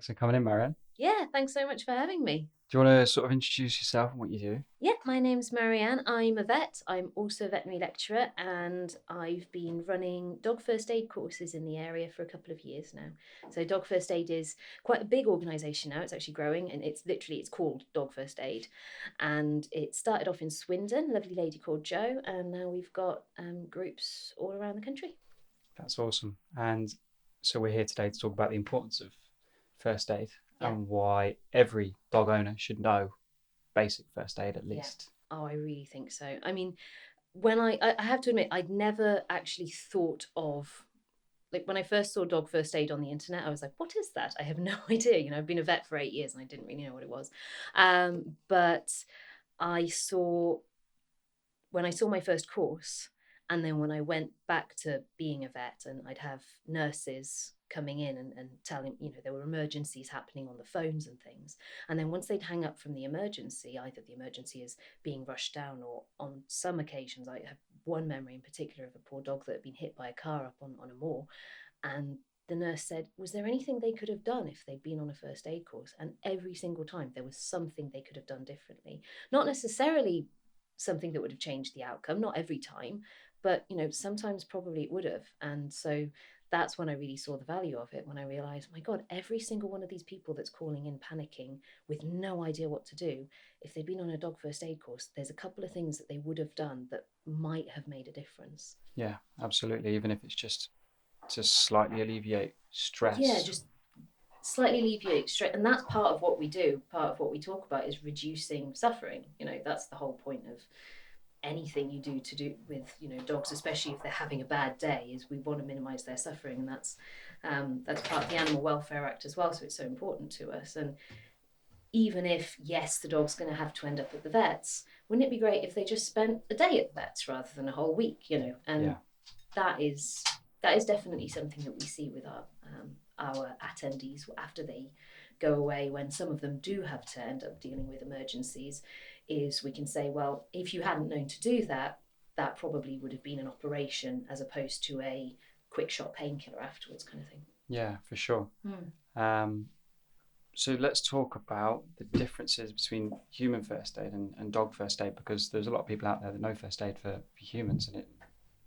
Thanks for coming in, Marianne. Yeah, thanks so much for having me. Do you want to sort of introduce yourself and what you do? Yeah, my name's Marianne. I'm a vet. I'm also a veterinary lecturer, and I've been running dog first aid courses in the area for a couple of years now. So dog first aid is quite a big organisation now. It's actually growing, and it's called Dog First Aid, and it started off in Swindon. A lovely lady called Jo, and now we've got groups all around the country. That's awesome. And so we're here today to talk about the importance of first aid Yeah, and why every dog owner should know basic first aid at yeah. least. Oh, I really think so. I mean, when I have to admit, I'd never actually thought of, like, when I first saw dog first aid on the internet, I was like, what is that? I have no idea. I've been a vet for 8 years and I didn't really know what it was. But I saw, when I saw my first course, and then when I went back to being a vet, and I'd have nurses coming in and telling, there were emergencies happening on the phones and things. And then once they'd hang up from the emergency, either the emergency is being rushed down, or on some occasions, I have one memory in particular of a poor dog that had been hit by a car up on a moor. And the nurse said, was there anything they could have done if they'd been on a first aid course? And every single time there was something they could have done differently. Not necessarily something that would have changed the outcome, not every time, but sometimes probably it would have. And so that's when I really saw the value of it, when I realized, my God, every single one of these people that's calling in panicking with no idea what to do, if they'd been on a dog first aid course, there's a couple of things that they would have done that might have made a difference. Yeah, absolutely. Even if it's just to slightly alleviate Yeah, stress. just slightly alleviate stress. And that's part of what we do. Part of what we talk about is reducing suffering. That's the whole point of anything you do with dogs, especially if they're having a bad day, is we want to minimize their suffering. And that's part of the Animal Welfare Act as well, so it's so important to us. And even if, yes, the dog's going to have to end up at the vets, wouldn't it be great if they just spent a day at the vets rather than a whole week? And Yeah, that is definitely something that we see with our attendees after they go away, when some of them do have to end up dealing with emergencies. Is we can say, well, if you hadn't known to do that, that probably would have been an operation as opposed to a quick shot painkiller afterwards, kind of thing. yeah, for sure. Mm. Um, so let's talk about the differences between human first aid and dog first aid, because there's a lot of people out there that know first aid for humans and it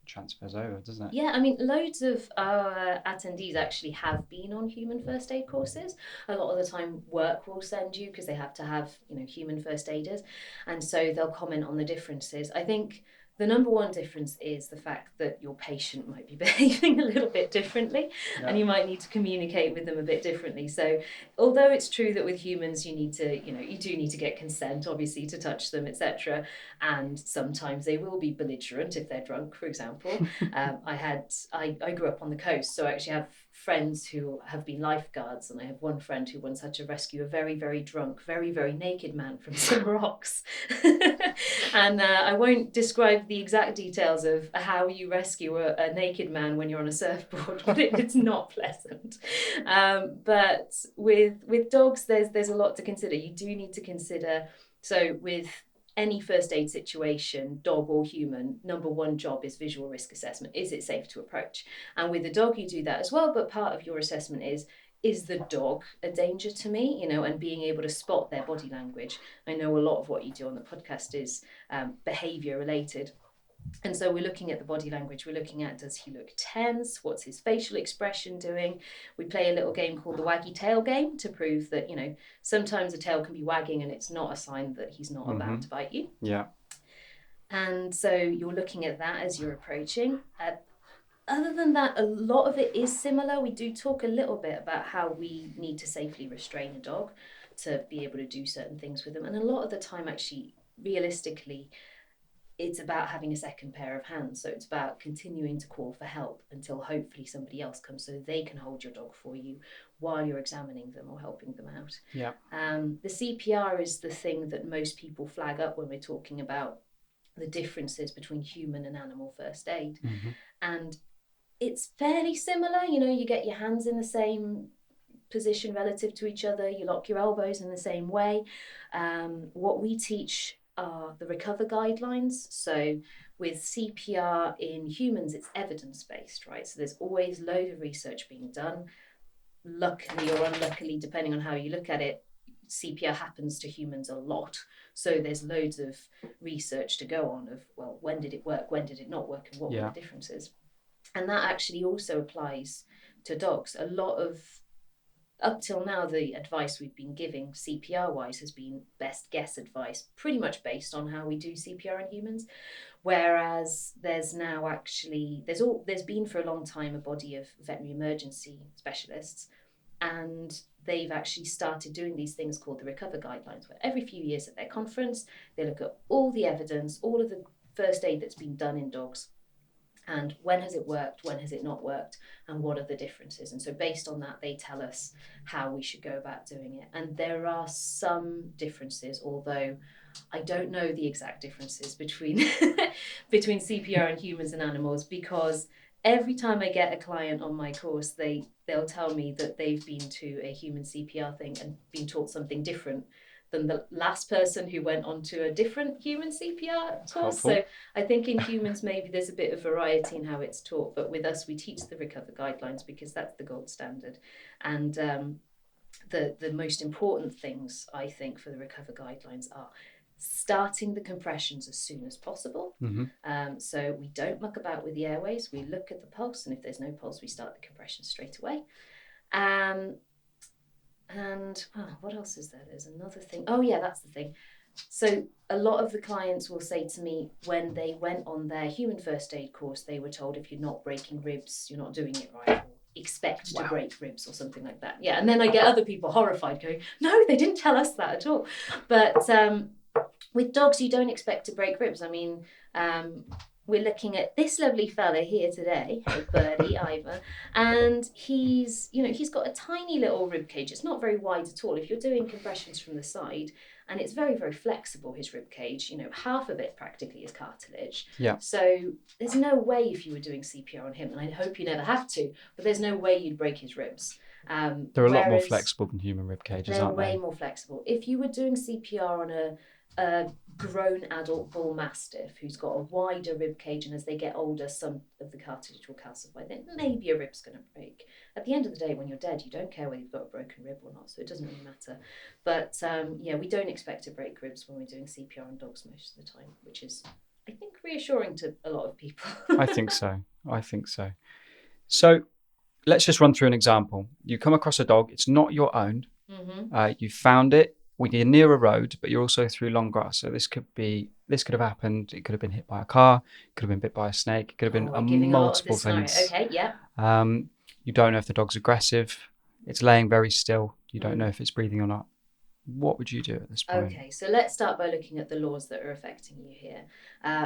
transfers over, doesn't it? Yeah, I mean, loads of our attendees actually have been on human first aid courses. A lot of the time, work will send you because they have to have, human first aiders. And so they'll comment on the differences. I think the number one difference is the fact that your patient might be behaving a little bit differently, Yeah. and you might need to communicate with them a bit differently. So although it's true that with humans you need to, you do need to get consent, obviously, to touch them, etc. And sometimes they will be belligerent if they're drunk, for example. I grew up on the coast, so I actually have friends who have been lifeguards, and I have one friend who once had to rescue a very, very drunk, very, very naked man from some rocks. And I won't describe the exact details of how you rescue a naked man when you're on a surfboard, but it's not pleasant. But with dogs, there's a lot to consider. You do need to consider. So with any first aid situation, dog or human, number one job is visual risk assessment. Is it safe to approach? And with the dog, you do that as well. But part of your assessment is the dog a danger to me? And being able to spot their body language. I know a lot of what you do on the podcast is behavior related. And so we're looking at the body language. We're looking at, does he look tense? What's his facial expression doing? We play a little game called the waggy tail game to prove that, sometimes a tail can be wagging and it's not a sign that he's not about to bite you. Yeah. And so you're looking at that as you're approaching. Other than that, a lot of it is similar. We do talk a little bit about how we need to safely restrain a dog to be able to do certain things with them. And a lot of the time, actually, realistically, it's about having a second pair of hands. So it's about continuing to call for help until hopefully somebody else comes so they can hold your dog for you while you're examining them or helping them out. Yeah. The CPR is the thing that most people flag up when we're talking about the differences between human and animal first aid. Mm-hmm. And it's fairly similar. You get your hands in the same position relative to each other. You lock your elbows in the same way. What we teach are the recover guidelines. So with CPR in humans, it's evidence-based, right? So there's always loads of research being done. luckily or unluckily, depending on how you look at it, CPR happens to humans a lot. So there's loads of research to go on of, well, when did it work, when did it not work, and what were the differences. And that actually also applies to dogs. A lot of, up till now, the advice we've been giving CPR wise has been best guess advice, pretty much based on how we do CPR in humans. Whereas there's now actually, there's been for a long time a body of veterinary emergency specialists, and they've actually started doing these things called the Recover Guidelines, where every few years at their conference, they look at all the evidence, all of the first aid that's been done in dogs, and when has it worked, when has it not worked, and what are the differences. And so based on that, they tell us how we should go about doing it. And there are some differences, although I don't know the exact differences between between CPR and humans and animals, because every time I get a client on my course, they'll tell me that they've been to a human CPR thing and been taught something different than the last person who went on to a different human CPR course. Helpful. So I think in humans maybe there's a bit of variety in how it's taught, but with us we teach the Recover Guidelines because that's the gold standard. And the most important things I think for the Recover Guidelines are starting the compressions as soon as possible. So we don't muck about with the airways. We look at the pulse, and if there's no pulse, we start the compression straight away. And what else is there? There's another thing. Oh yeah, that's the thing. So a lot of the clients will say to me, when they went on their human first aid course, they were told, if you're not breaking ribs, you're not doing it right. Expect to break ribs or something like that. Yeah, and then I get other people horrified going, no, they didn't tell us that at all. But with dogs, you don't expect to break ribs. I mean, we're looking at this lovely fella here today, Birdie, Ivor, and he's got a tiny little rib cage. It's not very wide at all. If you're doing compressions from the side, and it's very, very flexible, his rib cage, half of it practically is cartilage. Yeah. So there's no way, if you were doing CPR on him, and I hope you never have to, but there's no way you'd break his ribs. They're a lot more flexible than human rib cages, aren't they? They're way more flexible. If you were doing CPR on a grown adult bull mastiff who's got a wider rib cage, and as they get older, some of the cartilage will calcify, then maybe a rib's going to break. At the end of the day, when you're dead, you don't care whether you've got a broken rib or not, so it doesn't really matter. But we don't expect to break ribs when we're doing CPR on dogs most of the time, which is, I think, reassuring to a lot of people. I think so. So let's just run through an example. You come across a dog, it's not your own. You found it. You're near a road, but you're also through long grass. So this could have happened. It could have been hit by a car. It could have been bit by a snake. It could have been multiple things. Okay, yeah. You don't know if the dog's aggressive. It's laying very still. You don't know if it's breathing or not. What would you do at this point? Okay, so let's start by looking at the laws that are affecting you here.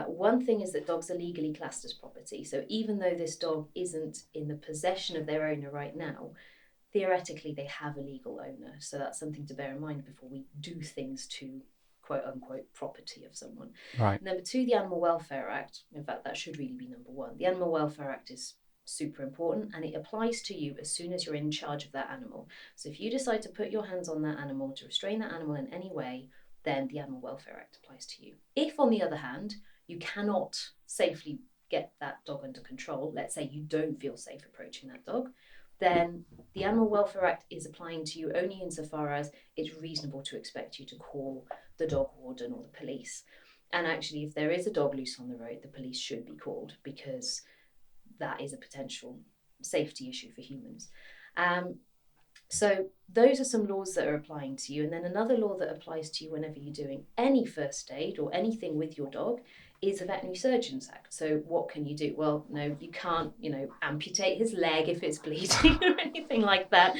One thing is that dogs are legally classed as property. So even though this dog isn't in the possession of their owner right now, theoretically they have a legal owner. So that's something to bear in mind before we do things to quote unquote property of someone. Right. Number two, the Animal Welfare Act. In fact, that should really be number one. The Animal Welfare Act is super important, and it applies to you as soon as you're in charge of that animal. So if you decide to put your hands on that animal, to restrain that animal in any way, then the Animal Welfare Act applies to you. If, on the other hand, you cannot safely get that dog under control, let's say you don't feel safe approaching that dog, then the Animal Welfare Act is applying to you only insofar as it's reasonable to expect you to call the dog warden or the police. And actually, if there is a dog loose on the road, the police should be called, because that is a potential safety issue for humans. So those are some laws that are applying to you. And then another law that applies to you whenever you're doing any first aid or anything with your dog is the Veterinary Surgeons Act. So what can you do? Well, no, you can't, amputate his leg if it's bleeding or anything like that.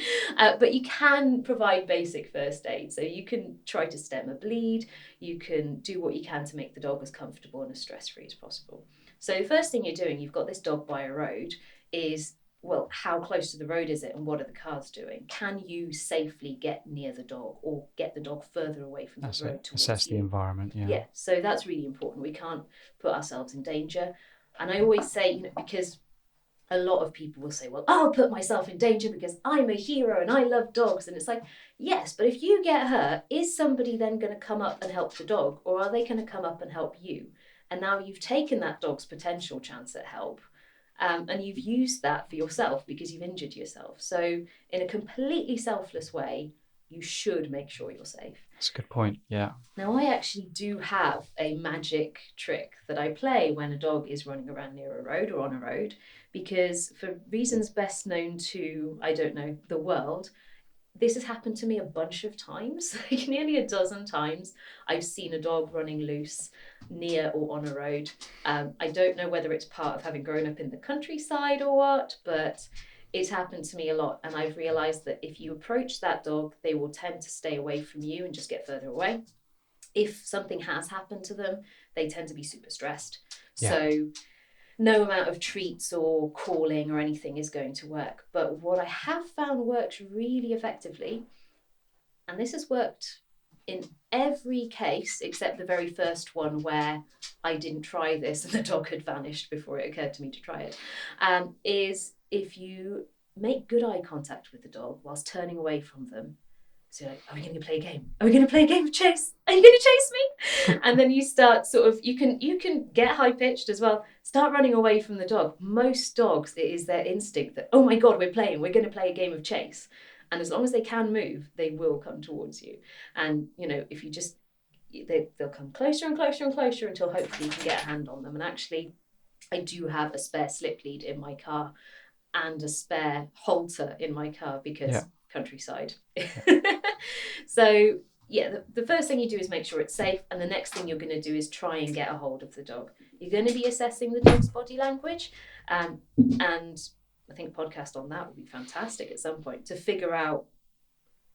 But you can provide basic first aid. So you can try to stem a bleed. You can do what you can to make the dog as comfortable and as stress-free as possible. So the first thing you're doing, you've got this dog by a road, is, well, how close to the road is it and what are the cars doing? Can you safely get near the dog or get the dog further away from the road towards you? Assess the environment, yeah. Yeah, so that's really important. We can't put ourselves in danger. And I always say, because a lot of people will say, well, I'll put myself in danger because I'm a hero and I love dogs. And it's like, yes, but if you get hurt, is somebody then going to come up and help the dog, or are they going to come up and help you? And now you've taken that dog's potential chance at help And you've used that for yourself because you've injured yourself. So in a completely selfless way, you should make sure you're safe. That's a good point. Yeah. Now, I actually do have a magic trick that I play when a dog is running around near a road or on a road, because for reasons best known to, I don't know, the world, this has happened to me a bunch of times, like nearly a dozen times. I've seen a dog running loose near or on a road. I don't know whether it's part of having grown up in the countryside or what, but it's happened to me a lot. And I've realized that if you approach that dog, they will tend to stay away from you and just get further away. If something has happened to them, they tend to be super stressed. Yeah. So no amount of treats or calling or anything is going to work. But what I have found works really effectively, and this has worked in every case except the very first one where I didn't try this and the dog had vanished before it occurred to me to try it, is if you make good eye contact with the dog whilst turning away from them. So you're like, are we going to play a game? Are we going to play a game of chase? Are you going to chase me? And then you start sort of, you can get high pitched as well. Start running away from the dog. Most dogs, it is their instinct that, oh my God, we're going to play a game of chase. And as long as they can move, they will come towards you. And, you know, if you just, they'll come closer and closer and closer until hopefully you can get a hand on them. And actually, I do have a spare slip lead in my car and a spare halter in my car because countryside. So yeah, the first thing you do is make sure it's safe, and the next thing you're going to do is try and get a hold of the dog. You're going to be assessing the dog's body language, and I think a podcast on that would be fantastic at some point to figure out,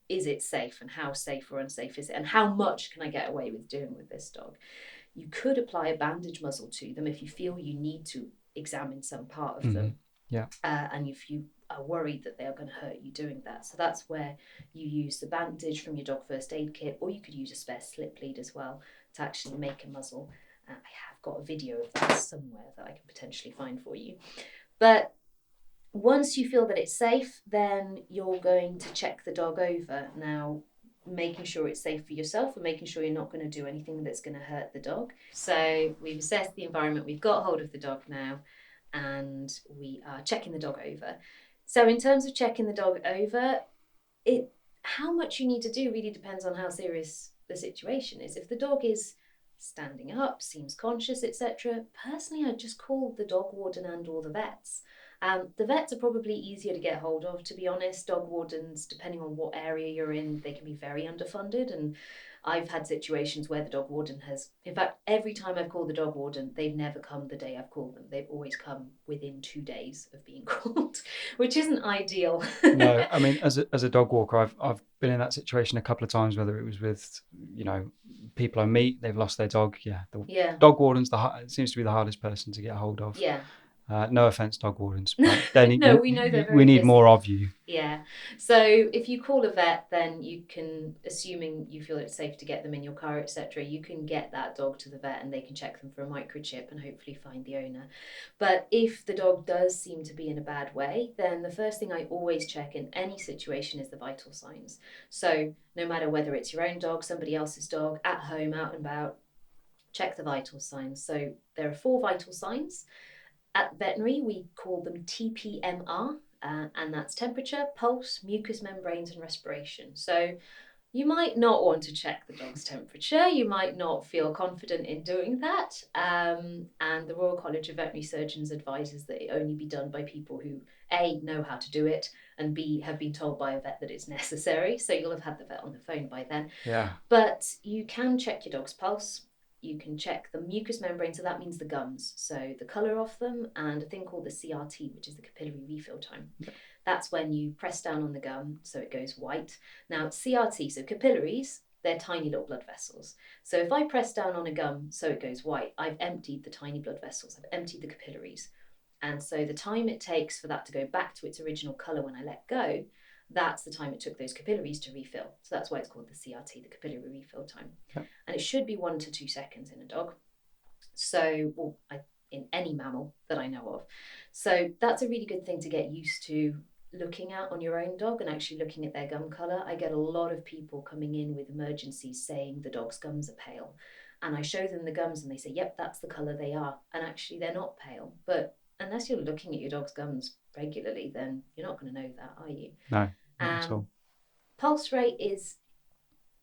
is it safe, and how safe or unsafe is it, and how much can I get away with doing with this dog. You could apply a bandage muzzle to them if you feel you need to examine some part of them. Yeah. And if you are worried that they are going to hurt you doing that. So that's where you use the bandage from your dog first aid kit, or you could use a spare slip lead as well to actually make a muzzle. I have got a video of that somewhere that I can potentially find for you. But once you feel that it's safe, then you're going to check the dog over. Now, making sure it's safe for yourself and making sure you're not going to do anything that's going to hurt the dog. So we've assessed the environment, we've got hold of the dog now, and we are checking the dog over. So in terms of checking the dog over, how much you need to do really depends on how serious the situation is. If the dog is standing up, seems conscious, etc., personally I'd just call the dog warden and or the vets. The vets are probably easier to get hold of, to be honest. Dog wardens, depending on what area you're in, they can be very underfunded, and I've had situations where the dog warden has, in fact, every time I've called the dog warden, they've never come the day I've called them. They've always come within 2 days of being called, which isn't ideal. No, I mean, as a dog walker, I've been in that situation a couple of times, whether it was with, you know, people I meet, they've lost their dog. Yeah. Dog warden's it seems to be the hardest person to get a hold of. Yeah. No offense, dog wardens, but they no, we know they're very we need busy. more of you. Yeah. So if you call a vet, then you can, assuming you feel it's safe to get them in your car, etc., you can get that dog to the vet and they can check them for a microchip and hopefully find the owner. But if the dog does seem to be in a bad way, then the first thing I always check in any situation is the vital signs. So no matter whether it's your own dog, somebody else's dog, at home, out and about, check the vital signs. So there are 4 vital signs. At veterinary, we call them TPMR, and that's temperature, pulse, mucous membranes, and respiration. So you might not want to check the dog's temperature. You might not feel confident in doing that. And the Royal College of Veterinary Surgeons advises that it only be done by people who, A, know how to do it, and B, have been told by a vet that it's necessary. So you'll have had the vet on the phone by then. Yeah. But you can check your dog's pulse. You can check the mucous membrane, so that means the gums, so the colour of them, and a thing called the CRT, which is the capillary refill time. Yeah. That's when you press down on the gum so it goes white. Now, CRT, so capillaries, they're tiny little blood vessels. So if I press down on a gum so it goes white, I've emptied the tiny blood vessels, I've emptied the capillaries. And so the time it takes for that to go back to its original colour when I let go, that's the time it took those capillaries to refill. So that's why it's called the CRT, the capillary refill time. Okay. And it should be 1 to 2 seconds in a dog. So, in any mammal that I know of. So that's a really good thing to get used to looking at on your own dog and actually looking at their gum colour. I get a lot of people coming in with emergencies saying the dog's gums are pale. And I show them the gums and they say, yep, that's the colour they are. And actually they're not pale, but unless you're looking at your dog's gums regularly, then you're not going to know that, are you? No, not at all. Pulse rate is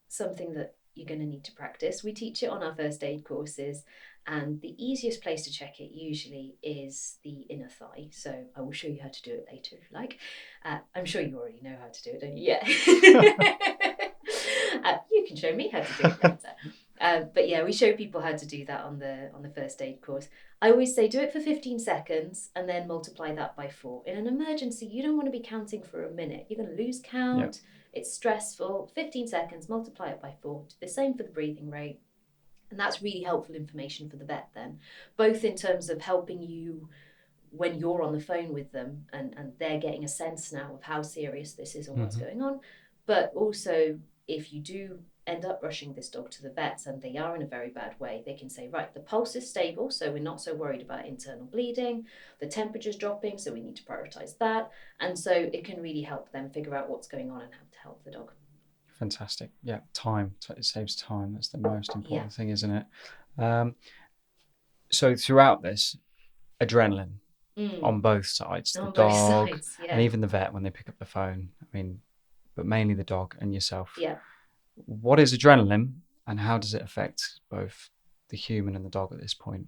something that you're going to need to practice. We teach it on our first aid courses, and the easiest place to check it usually is the inner thigh. So I will show you how to do it later if you like. I'm sure you already know how to do it, don't you? Yeah. You can show me how to do it later. But yeah, we show people how to do that on the first aid course. I always say do it for 15 seconds and then multiply that by 4. In an emergency, you don't want to be counting for a minute. You're going to lose count. Yeah. It's stressful. 15 seconds, multiply it by 4. The same for the breathing rate. And that's really helpful information for the vet then, both in terms of helping you when you're on the phone with them and they're getting a sense now of how serious this is and what's going on, but also if you do end up rushing this dog to the vets and they are in a very bad way, they can say, right, the pulse is stable, so we're not so worried about internal bleeding, the temperature's dropping, so we need to prioritize that. And so it can really help them figure out what's going on and how to help the dog. Fantastic. Yeah, time. It saves time. That's the most important thing, isn't it? So throughout this, adrenaline on both sides, the dog and even the vet when they pick up the phone. I mean, but mainly the dog and yourself. Yeah. What is adrenaline and how does it affect both the human and the dog at this point?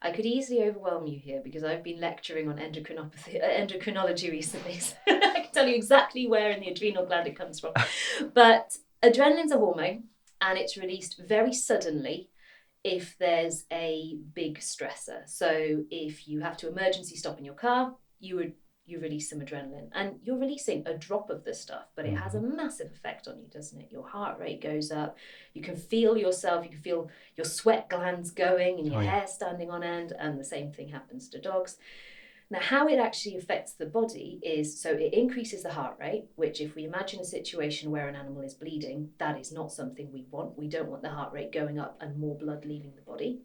I could easily overwhelm you here because I've been lecturing on endocrinology recently. So I can tell you exactly where in the adrenal gland it comes from. But adrenaline's a hormone and it's released very suddenly if there's a big stressor. So if you have to emergency stop in your car, you release some adrenaline and you're releasing a drop of this stuff, but it has a massive effect on you, doesn't it? Your heart rate goes up, you can feel yourself, you can feel your sweat glands going and your hair standing on end, and the same thing happens to dogs. Now, how it actually affects the body is, so it increases the heart rate, which if we imagine a situation where an animal is bleeding, that is not something we want. We don't want the heart rate going up and more blood leaving the body.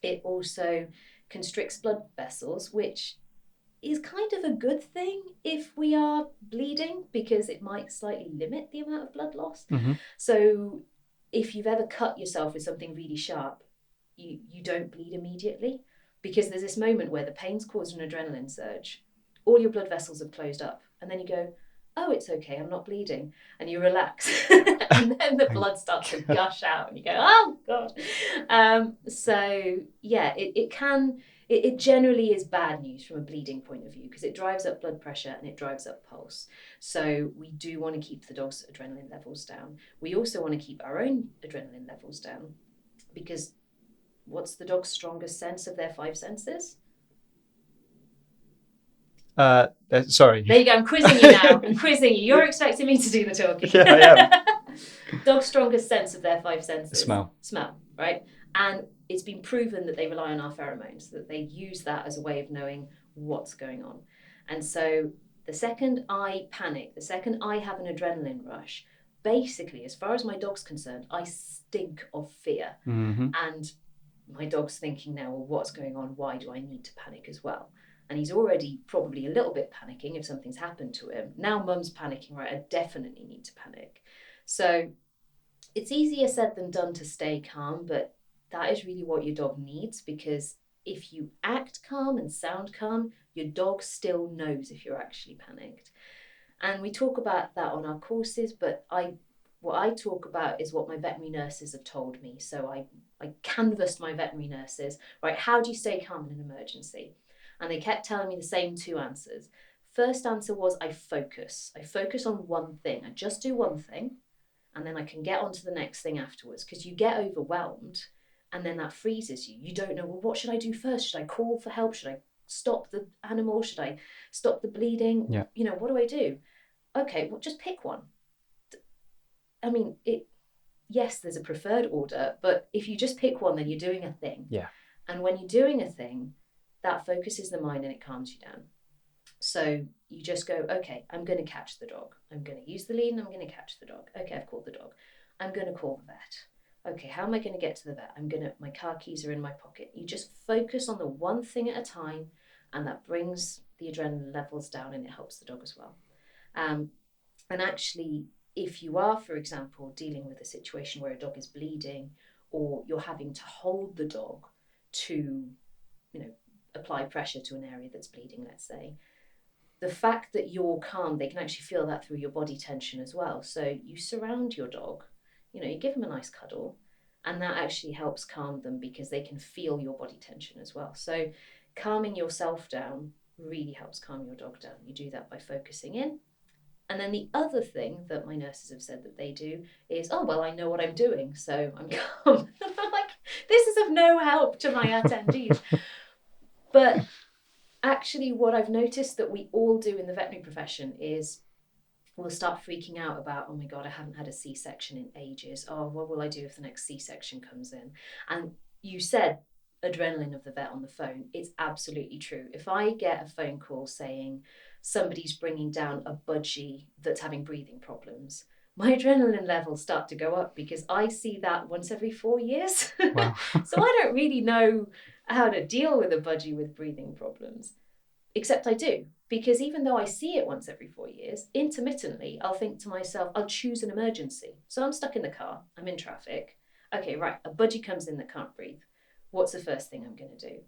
It also constricts blood vessels, which is kind of a good thing if we are bleeding because it might slightly limit the amount of blood loss. So if you've ever cut yourself with something really sharp, you don't bleed immediately because there's this moment where the pain's caused an adrenaline surge, all your blood vessels have closed up, and then you go, oh, it's okay, I'm not bleeding, and you relax and then the blood starts to gush out and you go, oh god. So yeah, it generally is bad news from a bleeding point of view because it drives up blood pressure and it drives up pulse. So we do want to keep the dog's adrenaline levels down. We also want to keep our own adrenaline levels down because what's the dog's strongest sense of their 5 senses? Sorry. There you go, I'm quizzing you now. I'm quizzing you. You're expecting me to do the talking. Yeah, I am. Dog's strongest sense of their 5 senses. Smell, right? And it's been proven that they rely on our pheromones, that they use that as a way of knowing what's going on. And so the second I panic, the second I have an adrenaline rush, basically, as far as my dog's concerned, I stink of fear. And my dog's thinking now, well, what's going on? Why do I need to panic as well? And he's already probably a little bit panicking if something's happened to him. Now mum's panicking, right? I definitely need to panic. So it's easier said than done to stay calm, but that is really what your dog needs, because if you act calm and sound calm, your dog still knows if you're actually panicked. And we talk about that on our courses, but what I talk about is what my veterinary nurses have told me. So I canvassed my veterinary nurses, right, how do you stay calm in an emergency? And they kept telling me the same 2 answers. First answer was I focus. I focus on one thing. I just do one thing, and then I can get on to the next thing afterwards, because you get overwhelmed and then that freezes you. You don't know, well, what should I do first? Should I call for help? Should I stop the animal? Should I stop the bleeding? Yeah. You know, what do I do? Okay, well, just pick one. I mean, yes, there's a preferred order, but if you just pick one, then you're doing a thing. Yeah. And when you're doing a thing, that focuses the mind and it calms you down. So you just go, okay, I'm going to catch the dog. I'm going to use the lead and I'm going to catch the dog. Okay, I've called the dog. I'm going to call the vet. Okay, how am I going to get to the vet? My car keys are in my pocket. You just focus on the one thing at a time, and that brings the adrenaline levels down and it helps the dog as well. And actually, if you are, for example, dealing with a situation where a dog is bleeding, or you're having to hold the dog to, apply pressure to an area that's bleeding, let's say, the fact that you're calm, they can actually feel that through your body tension as well. So you surround your dog, you give them a nice cuddle, and that actually helps calm them because they can feel your body tension as well. So calming yourself down really helps calm your dog down. You do that by focusing in. And then the other thing that my nurses have said that they do is, oh, well, I know what I'm doing, so I'm calm. I'm like, this is of no help to my attendees. But actually, what I've noticed that we all do in the veterinary profession is we'll start freaking out about, oh my God, I haven't had a C-section in ages. Oh, what will I do if the next C-section comes in? And you said adrenaline of the vet on the phone. It's absolutely true. If I get a phone call saying somebody's bringing down a budgie that's having breathing problems, my adrenaline levels start to go up because I see that once every 4 years. Wow. So I don't really know how to deal with a budgie with breathing problems, except I do. Because even though I see it once every 4 years, intermittently, I'll think to myself, I'll choose an emergency. So I'm stuck in the car, I'm in traffic. Okay, right, a budgie comes in that can't breathe. What's the first thing I'm going to do?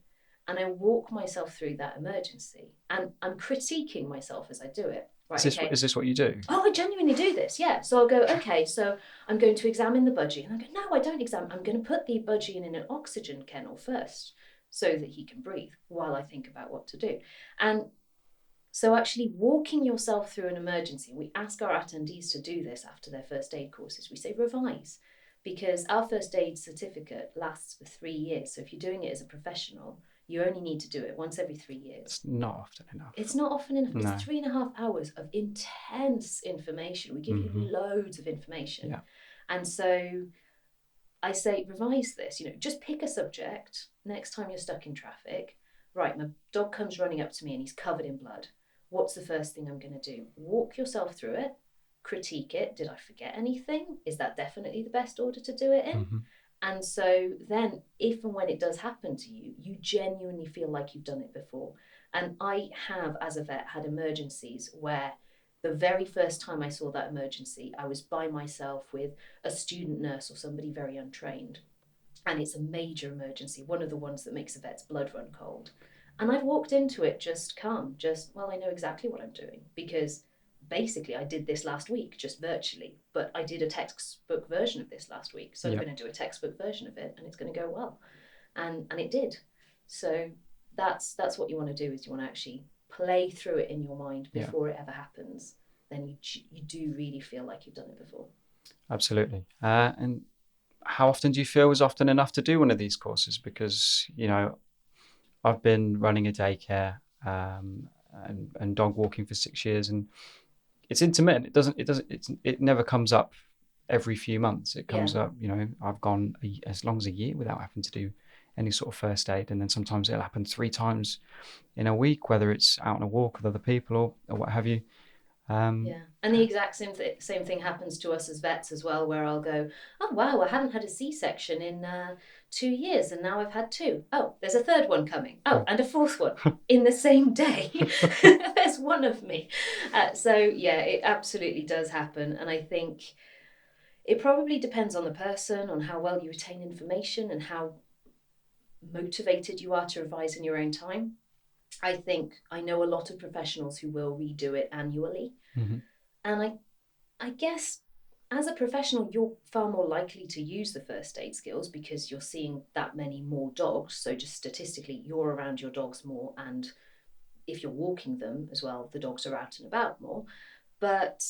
And I walk myself through that emergency. And I'm critiquing myself as I do it. Right, okay. Is this what you do? Oh, I genuinely do this, yeah. So I'll go, okay, so I'm going to examine the budgie. And I go, no, I don't examine. I'm going to put the budgie in an oxygen kennel first so that he can breathe while I think about what to do. And so actually walking yourself through an emergency, we ask our attendees to do this after their first aid courses. We say revise, because our first aid certificate lasts for 3 years. So if you're doing it as a professional, you only need to do it once every 3 years. It's not often enough. It's not often enough. No. It's 3.5 hours of intense information. We give you loads of information. Yeah. And so I say, revise this, just pick a subject next time you're stuck in traffic. Right, my dog comes running up to me and he's covered in blood. What's the first thing I'm going to do? Walk yourself through it, critique it. Did I forget anything? Is that definitely the best order to do it in? And so then, if and when it does happen to you, you genuinely feel like you've done it before. And I have, as a vet, had emergencies where the very first time I saw that emergency, I was by myself with a student nurse or somebody very untrained. And it's a major emergency, one of the ones that makes a vet's blood run cold. And I've walked into it just calm, well, I know exactly what I'm doing because basically I did this last week, just virtually, but I did a textbook version of this last week. So I'm going to do a textbook version of it and it's going to go well. And it did. So that's what you want to do, is you want to actually play through it in your mind before it ever happens. Then you do really feel like you've done it before. Absolutely. And how often do you feel is often enough to do one of these courses? Because, I've been running a daycare and dog walking for 6 years, and it's intermittent. It never comes up every few months. It comes up, I've gone as long as a year without having to do any sort of first aid. And then sometimes it'll happen 3 times in a week, whether it's out on a walk with other people or what have you. And the exact same thing happens to us as vets as well, where I'll go, oh wow, I hadn't had a C-section in 2 years and now I've had 2. Oh, there's a third one coming. Oh, and a fourth one in the same day. There's one of me. So yeah, it absolutely does happen. And I think it probably depends on the person, on how well you retain information and how motivated you are to revise in your own time. I know a lot of professionals who will redo it annually. And I guess as a professional, you're far more likely to use the first aid skills because you're seeing that many more dogs. So just statistically, you're around your dogs more. And if you're walking them as well, the dogs are out and about more. But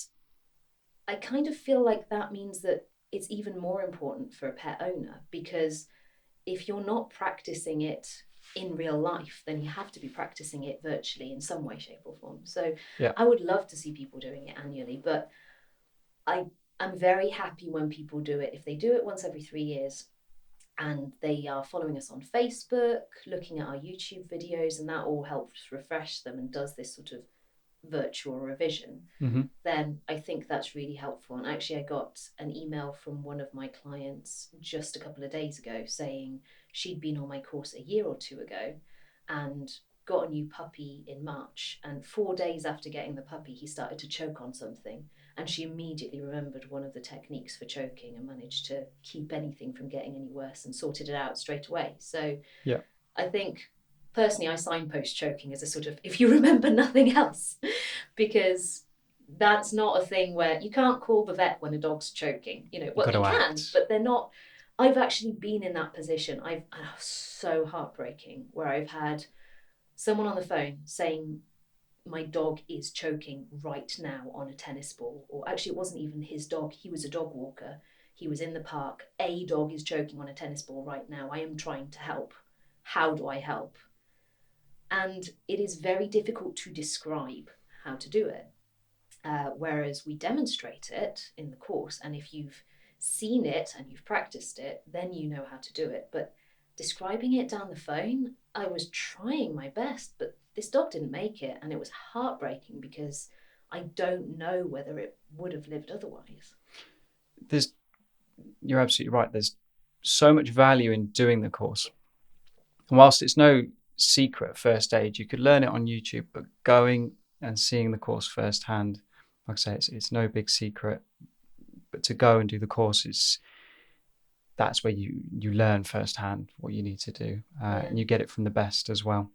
I kind of feel like that means that it's even more important for a pet owner, because if you're not practicing it in real life, then you have to be practicing it virtually in some way, shape or form. So I would love to see people doing it annually, but I'm very happy when people do it. If they do it once every 3 years and they are following us on Facebook, looking at our YouTube videos, and that all helps refresh them and does this sort of virtual revision, then I think that's really helpful. And actually I got an email from one of my clients just a couple of days ago saying she'd been on my course a year or 2 ago and got a new puppy in March, and 4 days after getting the puppy he started to choke on something, and she immediately remembered one of the techniques for choking and managed to keep anything from getting any worse and sorted it out straight away. So I think personally, I signpost choking as a sort of, if you remember nothing else, because that's not a thing where you can't call the vet when a dog's choking. You know, You've well, got you to can, act. but they're not. I've actually been in that position. So heartbreaking where I've had someone on the phone saying my dog is choking right now on a tennis ball, or actually it wasn't even his dog, he was a dog walker, he was in the park, a dog is choking on a tennis ball right now, I am trying to help, how do I help? And it is very difficult to describe how to do it, whereas we demonstrate it in the course, and if you've seen it and you've practiced it, then you know how to do it. But describing it down the phone, I was trying my best, but this dog didn't make it, and it was heartbreaking because I don't know whether it would have lived otherwise. You're absolutely right. There's so much value in doing the course. And whilst it's no secret first aid, you could learn it on YouTube, but going and seeing the course firsthand, like I say, it's no big secret. But to go and do the course, that's where you learn firsthand what you need to do, and you get it from the best as well.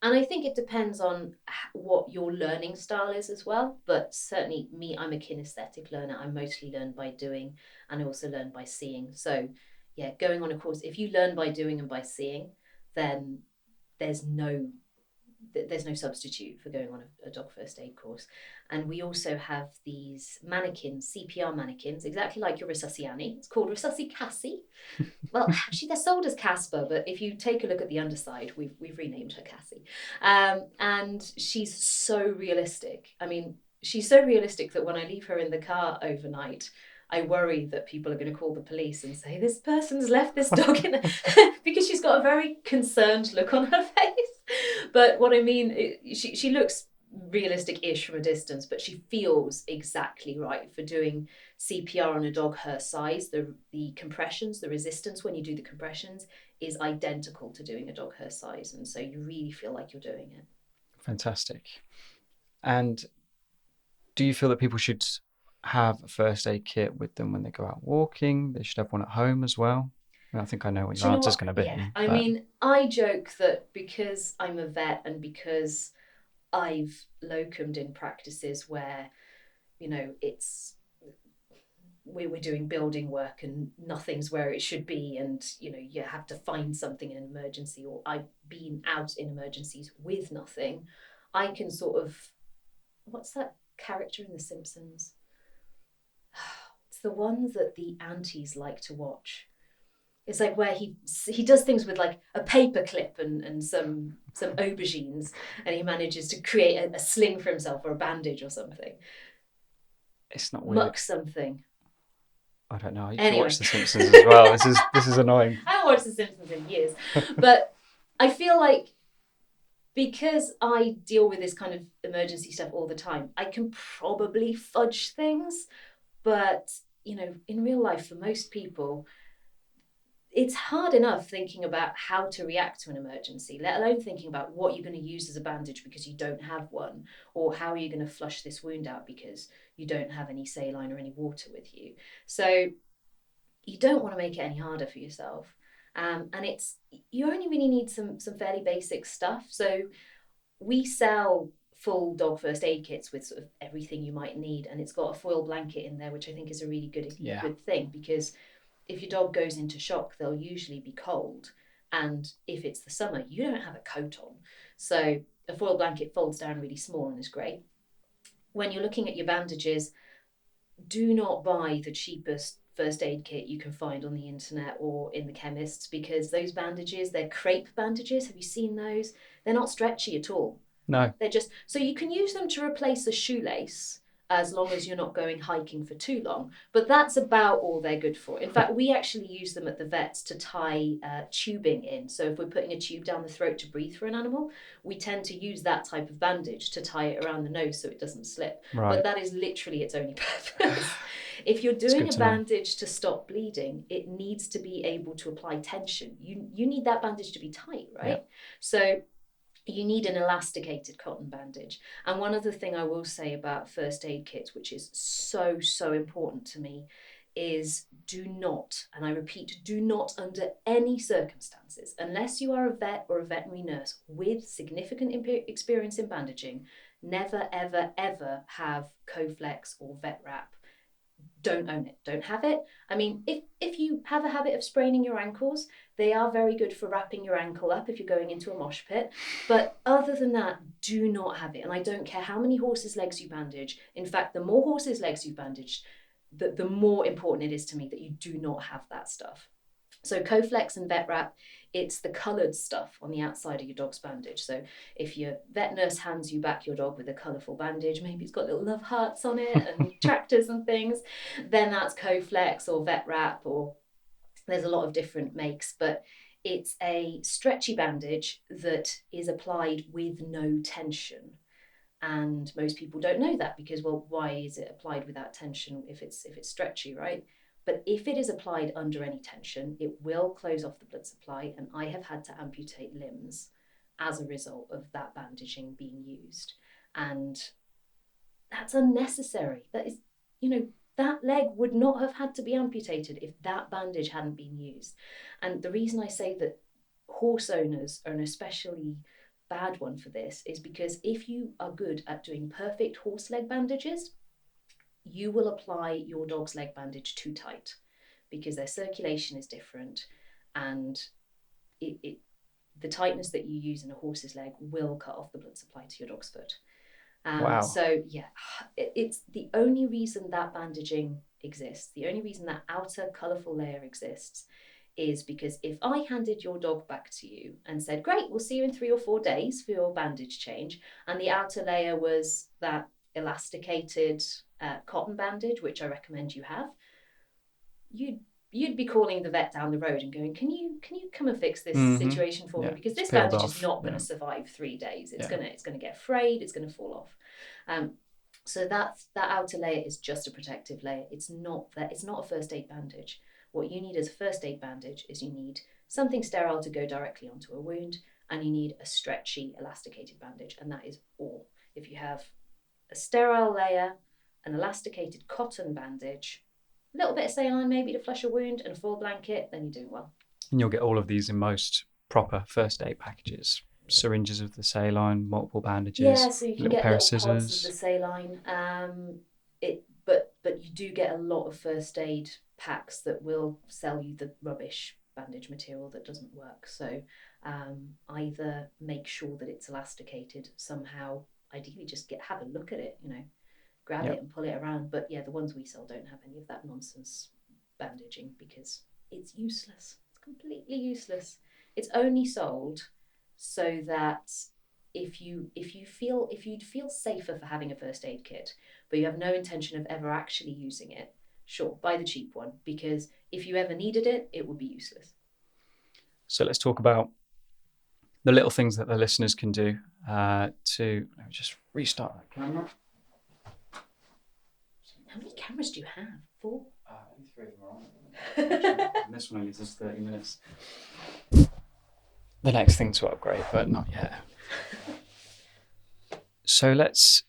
And I think it depends on what your learning style is as well. But certainly, me, I'm a kinesthetic learner. I mostly learn by doing, and I also learn by seeing. So, yeah, going on a course, if you learn by doing and by seeing, then there's no there's no substitute for going on a dog first aid course. And we also have these mannequins, CPR mannequins, exactly like your Resusciani. It's called Resuscicassi. Well, actually, they're sold as Casper, but if you take a look at the underside, we've renamed her Cassie. And she's so realistic. I mean, she's so realistic that when I leave her in the car overnight, I worry that people are going to call the police and say, this person's left this dog in because she's got a very concerned look on her face. But what I mean, she looks realistic-ish from a distance, but she feels exactly right for doing CPR on a dog her size. The compressions, the resistance when you do the compressions is identical to doing a dog her size, and so you really feel like you're doing it. Fantastic. And do you feel that people should have a first aid kit with them when they go out walking? They should have one at home as well? I think I know what Do your you know answer is what? going to Yeah, be. I mean, I joke that because I'm a vet and because I've locumed in practices where, you know, we're doing building work and nothing's where it should be, and you know you have to find something in an emergency, or I've been out in emergencies with nothing. I can sort of, what's that character in The Simpsons? It's the one that the aunties like to watch. It's like where he does things with like a paper clip and some aubergines, and he manages to create a sling for himself or a bandage or something. It's not weird. Muck something. I don't know. I used to Anyway, watch The Simpsons as well. This is annoying. I haven't watched The Simpsons in years, but I feel like because I deal with this kind of emergency stuff all the time, I can probably fudge things, but you know, in real life, for most people, it's hard enough thinking about how to react to an emergency, let alone thinking about what you're going to use as a bandage because you don't have one, or how are you going to flush this wound out because you don't have any saline or any water with you. So you don't want to make it any harder for yourself. And it's, you only really need some fairly basic stuff. So we sell full dog first aid kits with sort of everything you might need, and it's got a foil blanket in there, which I think is a really good thing, because if your dog goes into shock, they'll usually be cold, and if it's the summer, you don't have a coat on, so a foil blanket folds down really small and is great. When you're looking at your bandages, do not buy the cheapest first aid kit you can find on the internet or in the chemists, because those bandages, they're crepe bandages. Have you seen those? They're not stretchy at all. No. They're just, so you can use them to replace a shoelace as long as you're not going hiking for too long. But that's about all they're good for. In fact, we actually use them at the vets to tie tubing in. So if we're putting a tube down the throat to breathe for an animal, we tend to use that type of bandage to tie it around the nose so it doesn't slip. Right. But that is literally its only purpose. If you're doing a bandage to stop bleeding, it needs to be able to apply tension. You need that bandage to be tight, right? Yeah. So you need an elasticated cotton bandage. And one other thing I will say about first aid kits, which is so important to me, is do not, and I repeat, do not under any circumstances, unless you are a vet or a veterinary nurse with significant experience in bandaging, never, ever, ever have Coflex or vet wrap. Don't own it, don't have it. I mean, if you have a habit of spraining your ankles, they are very good for wrapping your ankle up if you're going into a mosh pit. But other than that, do not have it. And I don't care how many horses' legs you bandage. In fact, the more horses' legs you bandage, the more important it is to me that you do not have that stuff. So Coflex and vet wrap, it's the coloured stuff on the outside of your dog's bandage. So if your vet nurse hands you back your dog with a colourful bandage, maybe it's got little love hearts on it and tractors and things, then that's Coflex or vet wrap, or there's a lot of different makes, but it's a stretchy bandage that is applied with no tension. And most people don't know that because, well, why is it applied without tension if it's stretchy, right? But if it is applied under any tension, it will close off the blood supply, and I have had to amputate limbs as a result of that bandaging being used. And that's unnecessary. That is, that leg would not have had to be amputated if that bandage hadn't been used. And the reason I say that horse owners are an especially bad one for this is because if you are good at doing perfect horse leg bandages, you will apply your dog's leg bandage too tight because their circulation is different, and the tightness that you use in a horse's leg will cut off the blood supply to your dog's foot. Wow. So yeah, it's the only reason that bandaging exists, the only reason that outer colourful layer exists, is because if I handed your dog back to you and said, great, we'll see you in 3 or 4 days for your bandage change, and the outer layer was that elasticated cotton bandage, which I recommend you have, you'd be calling the vet down the road and going, can you come and fix this situation for me, because this bandage is not going to survive 3 days. It's gonna get frayed, it's going to fall off. So that outer layer is just a protective layer. It's not a first aid bandage. What you need as a first aid bandage is you need something sterile to go directly onto a wound, and you need a stretchy elasticated bandage, and that is all. If you have a sterile layer, an elasticated cotton bandage, a little bit of saline maybe to flush a wound, and a foil blanket, then you're doing well. And you'll get all of these in most proper first aid packages. Syringes of the saline, multiple bandages, yeah, so you can little get pair little of scissors. pods of the saline. But you do get a lot of first aid packs that will sell you the rubbish bandage material that doesn't work. So either make sure that it's elasticated somehow. Ideally, just have a look at it. Grab it and pull it around. But yeah, the ones we sell don't have any of that nonsense bandaging because it's useless. It's completely useless. It's only sold so that if you'd feel safer for having a first aid kit, but you have no intention of ever actually using it, sure, buy the cheap one, because if you ever needed it, it would be useless. So let's talk about the little things that the listeners can do to just restart that camera. How many cameras do you have? 4? Only 3 of them are on. And this one only does 30 minutes. The next thing to upgrade, but not yet. So let's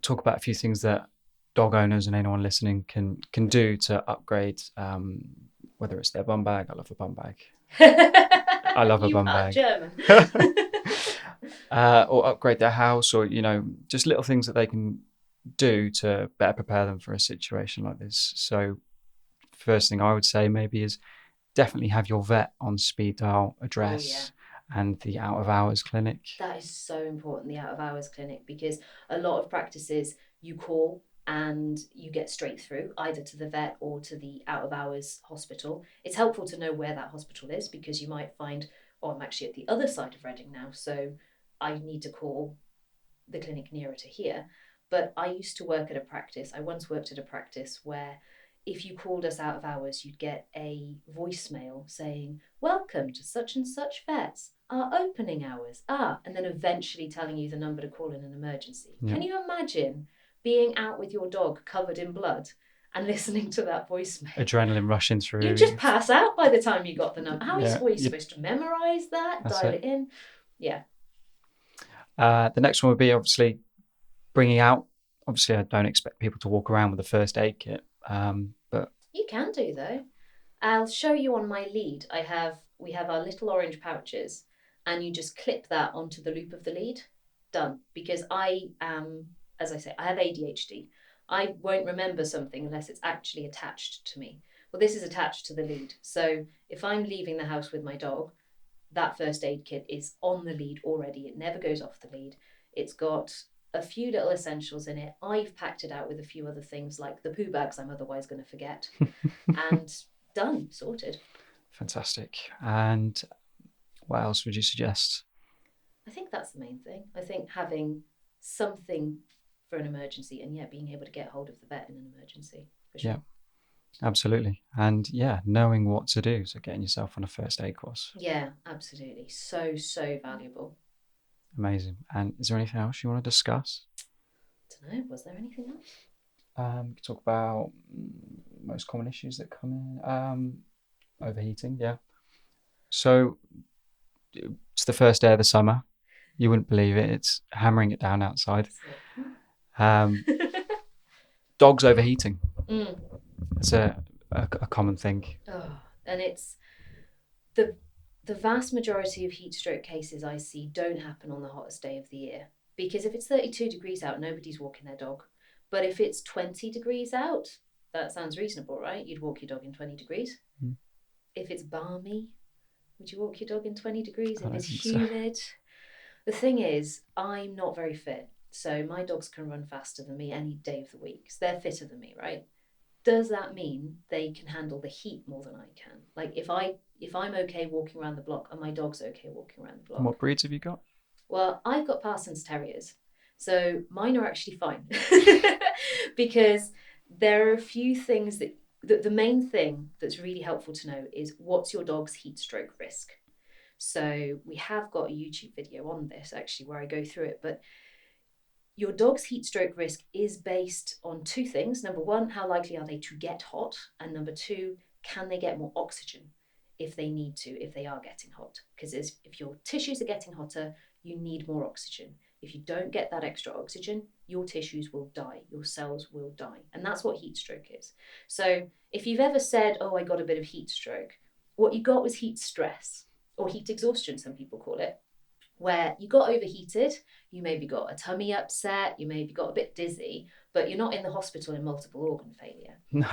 talk about a few things that dog owners and anyone listening can do to upgrade, whether it's their bum bag. I love a bum bag. I love a bum bag. German. Or upgrade their house, or just little things that they can do to better prepare them for a situation like this. So first thing I would say maybe is definitely have your vet on speed dial, address, and the out of hours clinic. That is so important, the out of hours clinic, because a lot of practices you call and you get straight through either to the vet or to the out of hours hospital. It's helpful to know where that hospital is, because you might find, oh, I'm actually at the other side of Reading now, so I need to call the clinic nearer to here. But I used to work at a practice. I once worked at a practice where if you called us out of hours, you'd get a voicemail saying, welcome to such and such vets, our opening hours are, and then eventually telling you the number to call in an emergency. Yeah. Can you imagine being out with your dog covered in blood and listening to that voicemail? Adrenaline rushing through. You'd just pass out by the time you got the number. How are you supposed to memorise that? Dial it in? Yeah. The next one would be obviously bringing out, obviously I don't expect people to walk around with a first aid kit, but You can do though. I'll show you on my lead. We have our little orange pouches, and you just clip that onto the loop of the lead. Done. Because I am, as I say, I have ADHD. I won't remember something unless it's actually attached to me. Well, this is attached to the lead. So if I'm leaving the house with my dog, that first aid kit is on the lead already. It never goes off the lead. It's got a few little essentials in it. I've packed it out with a few other things like the poo bags I'm otherwise going to forget. And done, sorted. Fantastic. And what else would you suggest? I think that's the main thing. I think having something for an emergency and yet being able to get hold of the vet in an emergency, for sure. Yeah, absolutely. And yeah, knowing what to do. So getting yourself on a first aid course. Yeah, absolutely. So, so valuable. Amazing. And is there anything else you want to discuss? I don't know, was there anything else? We could talk about most common issues that come in. Overheating, yeah. So it's the first day of the summer. You wouldn't believe it. It's hammering it down outside. Dogs overheating. It's a common thing. Oh, and it's the vast majority of heat stroke cases I see don't happen on the hottest day of the year. Because if it's 32 degrees out, nobody's walking their dog. But if it's 20 degrees out, that sounds reasonable, right? You'd walk your dog in 20 degrees. Mm. If it's balmy, would you walk your dog in 20 degrees? If it's humid? So. The thing is, I'm not very fit. So my dogs can run faster than me any day of the week. So they're fitter than me, right? Does that mean they can handle the heat more than I can? Like if I'm okay walking around the block and my dog's okay walking around the block. And what breeds have you got? Well, I've got Parsons Terriers. So mine are actually fine. Because there are a few things that the main thing that's really helpful to know is what's your dog's heat stroke risk. So we have got a YouTube video on this actually where I go through it, but your dog's heat stroke risk is based on two things. Number one, how likely are they to get hot? And number two, can they get more oxygen if they need to, if they are getting hot? Because if your tissues are getting hotter, you need more oxygen. If you don't get that extra oxygen, your tissues will die, your cells will die. And that's what heat stroke is. So if you've ever said, oh, I got a bit of heat stroke, what you got was heat stress, or heat exhaustion, some people call it, where you got overheated, you maybe got a tummy upset, you maybe got a bit dizzy, but you're not in the hospital in multiple organ failure. No.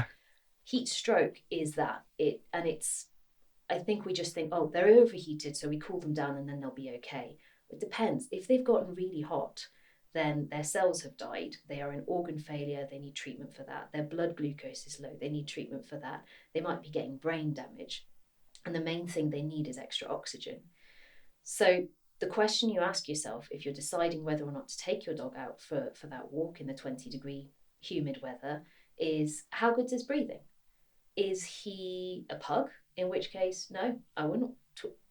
Heat stroke is that. I think we just think, oh, they're overheated, so we cool them down and then they'll be okay. It depends. If they've gotten really hot, then their cells have died. They are in organ failure. They need treatment for that. Their blood glucose is low. They need treatment for that. They might be getting brain damage. And the main thing they need is extra oxygen. So the question you ask yourself if you're deciding whether or not to take your dog out for that walk in the 20-degree humid weather is, how good is his breathing? Is he a pug? In which case, no, I wouldn't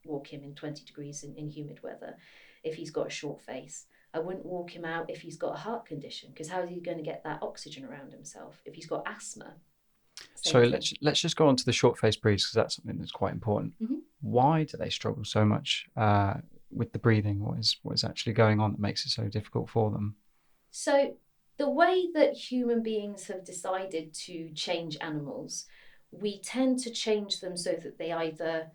walk him in 20 degrees in humid weather if he's got a short face. I wouldn't walk him out if he's got a heart condition, because how is he going to get that oxygen around himself? If he's got asthma. So let's just go on to the short-faced breeds, because that's something that's quite important. Mm-hmm. Why do they struggle so much with the breathing? What is actually going on that makes it so difficult for them? So the way that human beings have decided to change animals, we tend to change them so that they either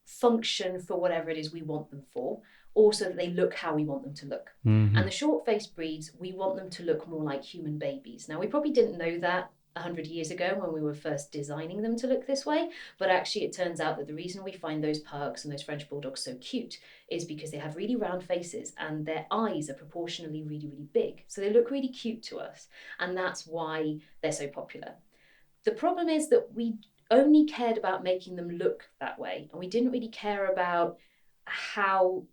function for whatever it is we want them for, or so that they look how we want them to look. Mm-hmm. And the short-faced breeds, we want them to look more like human babies. Now, we probably didn't know that 100 years ago when we were first designing them to look this way, but actually it turns out that the reason we find those pugs and those French bulldogs so cute is because they have really round faces and their eyes are proportionally really, really big. So they look really cute to us, and that's why they're so popular. The problem is that we only cared about making them look that way, and we didn't really care about how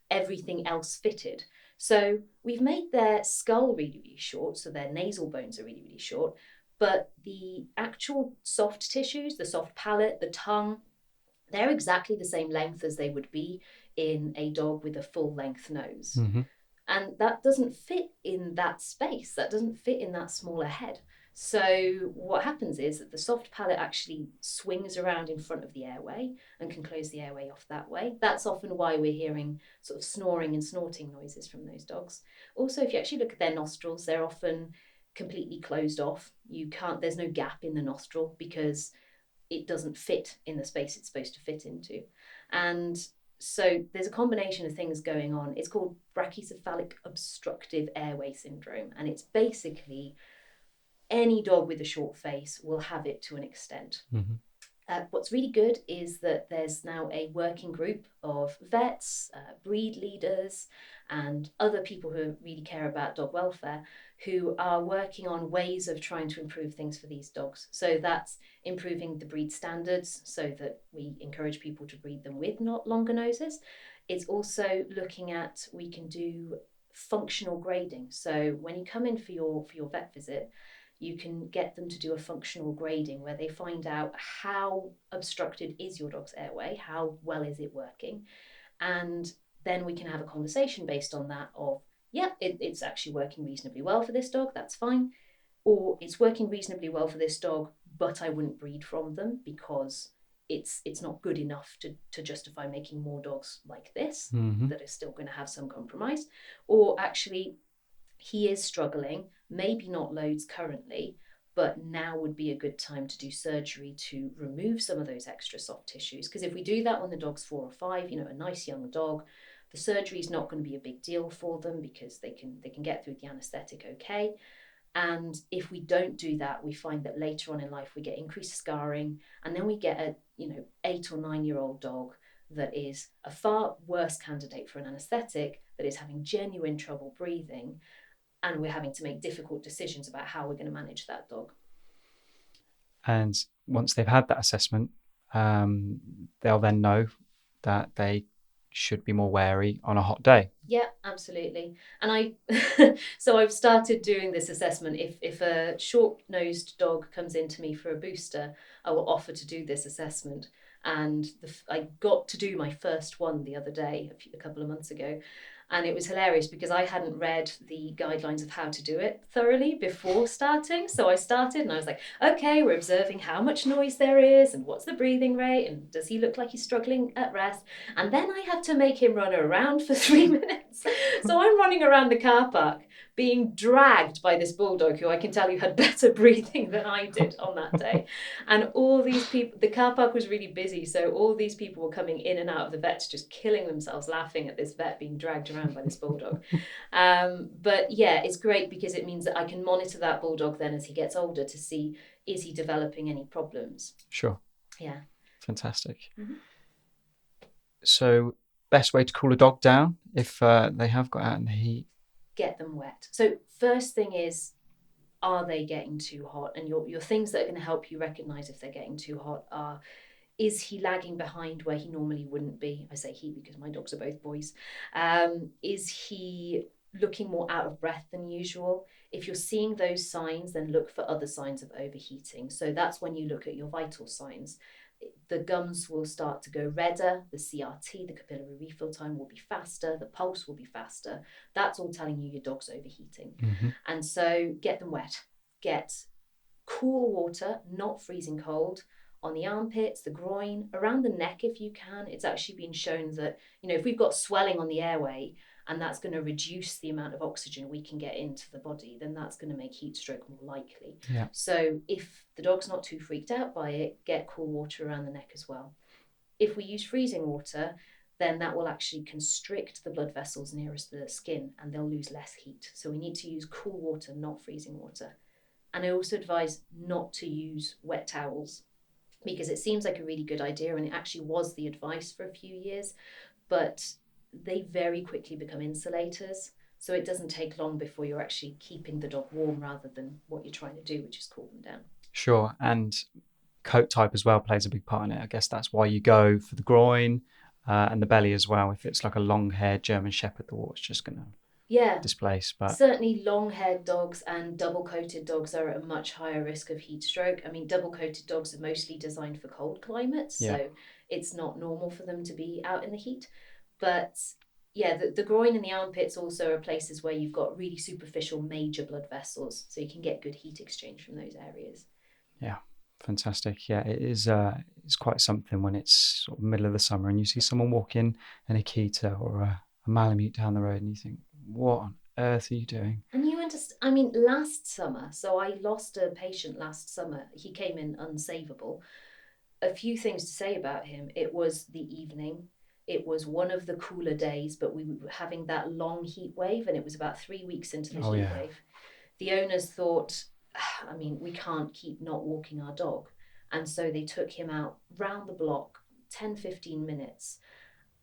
everything else fitted. So we've made their skull really, really short, so their nasal bones are really, really short, but the actual soft tissues, the soft palate, the tongue, they're exactly the same length as they would be in a dog with a full length nose. Mm-hmm. And that doesn't fit in that space. That doesn't fit in that smaller head. So what happens is that the soft palate actually swings around in front of the airway and can close the airway off that way. That's often why we're hearing sort of snoring and snorting noises from those dogs. Also, if you actually look at their nostrils, they're often completely closed off. There's no gap in the nostril because it doesn't fit in the space it's supposed to fit into. And so there's a combination of things going on. It's called brachycephalic obstructive airway syndrome. And it's basically any dog with a short face will have it to an extent. Mm-hmm. What's really good is that there's now a working group of vets, breed leaders, and other people who really care about dog welfare who are working on ways of trying to improve things for these dogs. So that's improving the breed standards so that we encourage people to breed them with not longer noses. It's also looking at, we can do functional grading. So when you come in for your vet visit, you can get them to do a functional grading where they find out how obstructed is your dog's airway, how well is it working, and then we can have a conversation based on that of, yeah, it's actually working reasonably well for this dog, that's fine, or it's working reasonably well for this dog, but I wouldn't breed from them because it's not good enough to justify making more dogs like this that are still going to have some compromise, or actually he is struggling, maybe not loads currently, but now would be a good time to do surgery to remove some of those extra soft tissues. Because if we do that when the dog's 4 or 5, a nice young dog, the surgery is not going to be a big deal for them because they can get through the anaesthetic okay. And if we don't do that, we find that later on in life we get increased scarring, and then we get a 8 or 9-year-old dog that is a far worse candidate for an anaesthetic, that is having genuine trouble breathing, and we're having to make difficult decisions about how we're going to manage that dog. And once they've had that assessment, they'll then know that they should be more wary on a hot day. Yeah, absolutely. And so I've started doing this assessment. If a short-nosed dog comes into me for a booster, I will offer to do this assessment. And I got to do my first one the other day, a couple of months ago. And it was hilarious because I hadn't read the guidelines of how to do it thoroughly before starting. So I started and I was like, okay, we're observing how much noise there is and what's the breathing rate and does he look like he's struggling at rest? And then I have to make him run around for 3 minutes. So I'm running around the car park being dragged by this bulldog who I can tell you had better breathing than I did on that day. And all these people, the car park was really busy, so all these people were coming in and out of the vets just killing themselves laughing at this vet being dragged around by this bulldog. But yeah, it's great because it means that I can monitor that bulldog then as he gets older to see, is he developing any problems? Sure. Yeah. Fantastic. Mm-hmm. So best way to cool a dog down if they have got out in the heat? Get them wet. So first thing is, are they getting too hot? And your things that are going to help you recognize if they're getting too hot are, is he lagging behind where he normally wouldn't be? I say he because my dogs are both boys. Is he looking more out of breath than usual? If you're seeing those signs, then look for other signs of overheating. So that's when you look at your vital signs. The gums will start to go redder, the CRT, the capillary refill time will be faster, the pulse will be faster. That's all telling you your dog's overheating. Mm-hmm. And so get them wet. Get cool water, not freezing cold, on the armpits, the groin, around the neck if you can. It's actually been shown that, if we've got swelling on the airway and that's going to reduce the amount of oxygen we can get into the body, then that's going to make heat stroke more likely. Yeah. So if the dog's not too freaked out by it, get cool water around the neck as well. If we use freezing water, then that will actually constrict the blood vessels nearest the skin and they'll lose less heat. So we need to use cool water, not freezing water. And I also advise not to use wet towels because it seems like a really good idea, and it actually was the advice for a few years, but they very quickly become insulators. So it doesn't take long before you're actually keeping the dog warm rather than what you're trying to do, which is cool them down. Sure. And coat type as well plays a big part in it. I guess that's why you go for the groin and the belly as well. If it's like a long-haired German Shepherd, the water's just going to displace. But certainly long-haired dogs and double-coated dogs are at a much higher risk of heat stroke. I mean, double-coated dogs are mostly designed for cold climates, so it's not normal for them to be out in the heat. But yeah, the groin and the armpits also are places where you've got really superficial major blood vessels, so you can get good heat exchange from those areas. Yeah, fantastic. Yeah, it is. It's quite something when it's sort of middle of the summer and you see someone walking in a Akita or a Malamute down the road and you think, what on earth are you doing? And you understand, I mean, last summer, so I lost a patient last summer. He came in unsavable. A few things to say about him. It was the evening. It was one of the cooler days, but we were having that long heat wave, and it was about 3 weeks into the Oh heat yeah. wave. The owners thought, I mean, we can't keep not walking our dog. And so they took him out round the block, 10, 15 minutes,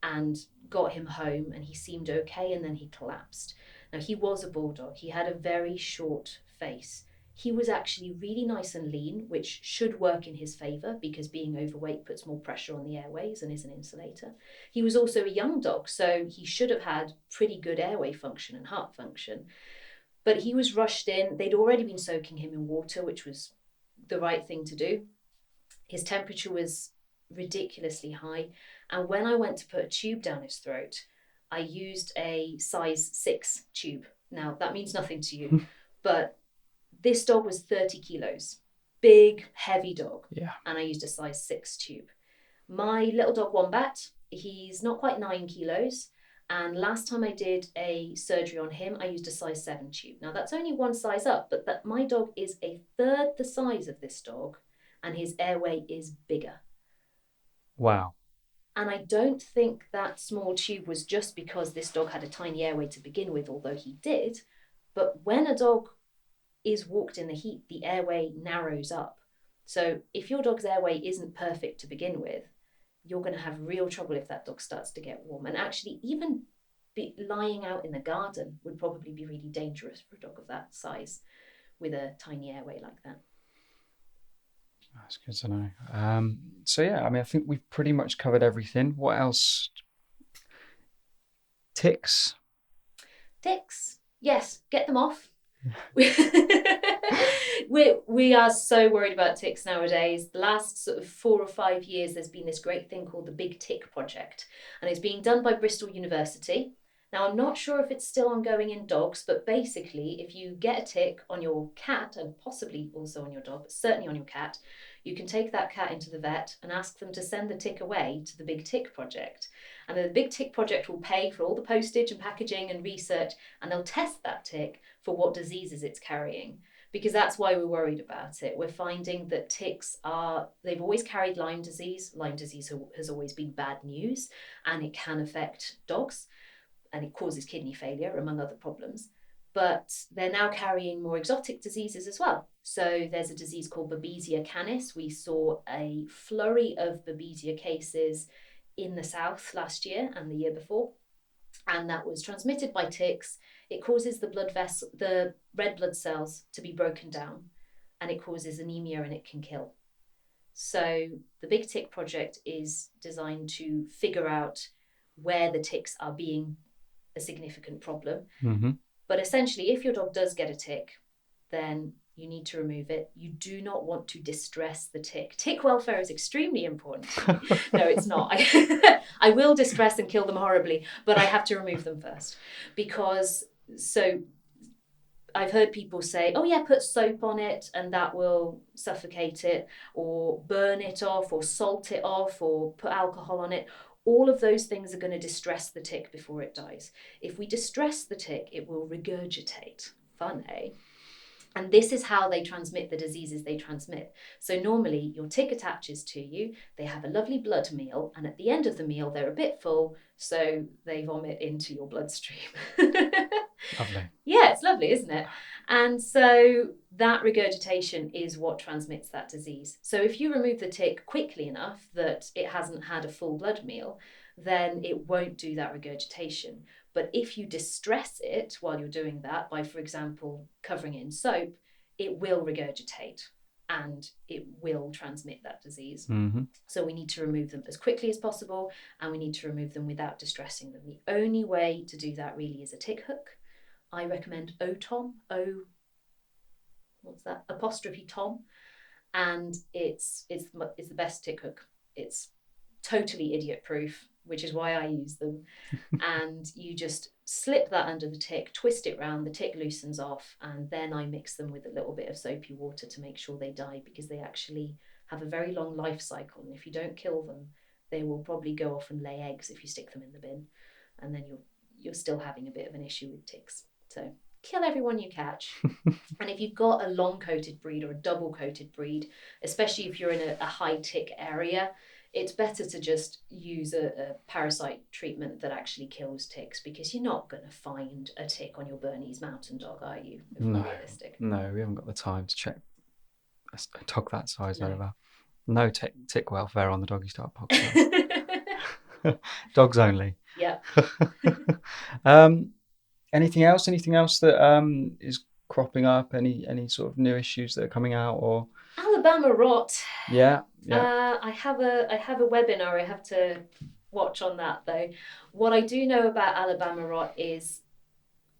and got him home, and he seemed okay, and then he collapsed. Now, he was a bulldog. He had a very short face. He was actually really nice and lean, which should work in his favour because being overweight puts more pressure on the airways and is an insulator. He was also a young dog, so he should have had pretty good airway function and heart function. But he was rushed in. They'd already been soaking him in water, which was the right thing to do. His temperature was ridiculously high. And when I went to put a tube down his throat, I used a size 6 tube. Now, that means nothing to you, but this dog was 30 kilos, big, heavy dog. Yeah. And I used a size 6 tube. My little dog Wombat, he's not quite 9 kilos. And last time I did a surgery on him, I used a size 7 tube. Now, that's only one size up, but that my dog is a third the size of this dog, and his airway is bigger. Wow. And I don't think that small tube was just because this dog had a tiny airway to begin with, although he did. But when a dog is walked in the heat, the airway narrows up. So if your dog's airway isn't perfect to begin with, you're going to have real trouble if that dog starts to get warm. And actually, even lying out in the garden would probably be really dangerous for a dog of that size with a tiny airway like that. That's good to know. So yeah, I mean, I think we've pretty much covered everything. What else? Ticks? Ticks, yes, get them off. we are so worried about ticks nowadays. The last sort of 4 or 5 years, there's been this great thing called the Big Tick Project, and it's being done by Bristol University. Now, I'm not sure if it's still ongoing in dogs, but basically, if you get a tick on your cat, and possibly also on your dog, but certainly on your cat, you can take that cat into the vet and ask them to send the tick away to the Big Tick Project. And then the Big Tick Project will pay for all the postage and packaging and research, and they'll test that tick for what diseases it's carrying. Because that's why we're worried about it. We're finding that ticks they've always carried Lyme disease. Lyme disease has always been bad news, and it can affect dogs, and it causes kidney failure, among other problems. But they're now carrying more exotic diseases as well. So there's a disease called Babesia canis. We saw a flurry of Babesia cases in the south last year and the year before, and that was transmitted by ticks. It causes the red blood cells to be broken down, and it causes anemia, and it can kill. So the Big Tick Project is designed to figure out where the ticks are being a significant problem. Mm-hmm. But essentially, if your dog does get a tick, then you need to remove it. You do not want to distress the tick. Tick welfare is extremely important to me. No, it's not. I will distress and kill them horribly, but I have to remove them first. Because, so I've heard people say, oh yeah, put soap on it and that will suffocate it, or burn it off, or salt it off, or put alcohol on it. All of those things are going to distress the tick before it dies. If we distress the tick, it will regurgitate. Fun, eh? And this is how they transmit the diseases they transmit. So normally your tick attaches to you, they have a lovely blood meal, and at the end of the meal, they're a bit full, so they vomit into your bloodstream. Lovely. Yeah, it's lovely, isn't it? And so that regurgitation is what transmits that disease. So if you remove the tick quickly enough that it hasn't had a full blood meal, then it won't do that regurgitation. But if you distress it while you're doing that by, for example, covering it in soap, it will regurgitate and it will transmit that disease. Mm-hmm. So we need to remove them as quickly as possible, and we need to remove them without distressing them. The only way to do that really is a tick hook. I recommend O-Tom, apostrophe Tom, and it's the best tick hook. It's totally idiot proof, which is why I use them. And you just slip that under the tick, twist it round, the tick loosens off, and then I mix them with a little bit of soapy water to make sure they die, because they actually have a very long life cycle, and if you don't kill them, they will probably go off and lay eggs if you stick them in the bin, and then you're still having a bit of an issue with ticks. So kill everyone you catch. And if you've got a long coated breed or a double coated breed, especially if you're in a high tick area, it's better to just use a parasite treatment that actually kills ticks, because you're not going to find a tick on your Bernese Mountain Dog, are you? If we're realistic. No, we haven't got the time to check a dog that size No. over. No tick welfare on the Doggy Style podcast. Dogs only. Yeah. Anything else? Anything else that is cropping up? Any sort of new issues that are coming out, or Alabama rot. yeah. I have a webinar I have to watch on that though. What I do know about Alabama rot is,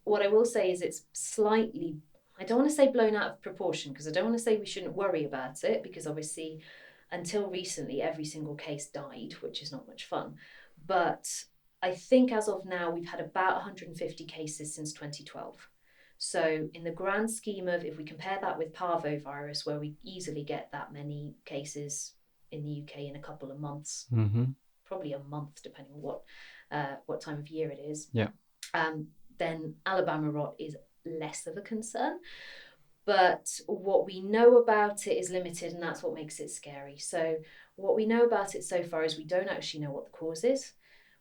what I will say is it's slightly, I don't want to say blown out of proportion, because I don't want to say we shouldn't worry about it, because obviously until recently every single case died, which is not much fun. But I think as of now we've had about 150 cases since 2012. So in the grand scheme of, if we compare that with parvovirus, where we easily get that many cases in the UK in a couple of months, probably a month depending on what time of year it is. Yeah. Then Alabama rot is less of a concern. But what we know about it is limited, and that's what makes it scary. So what we know about it so far is we don't actually know what the cause is.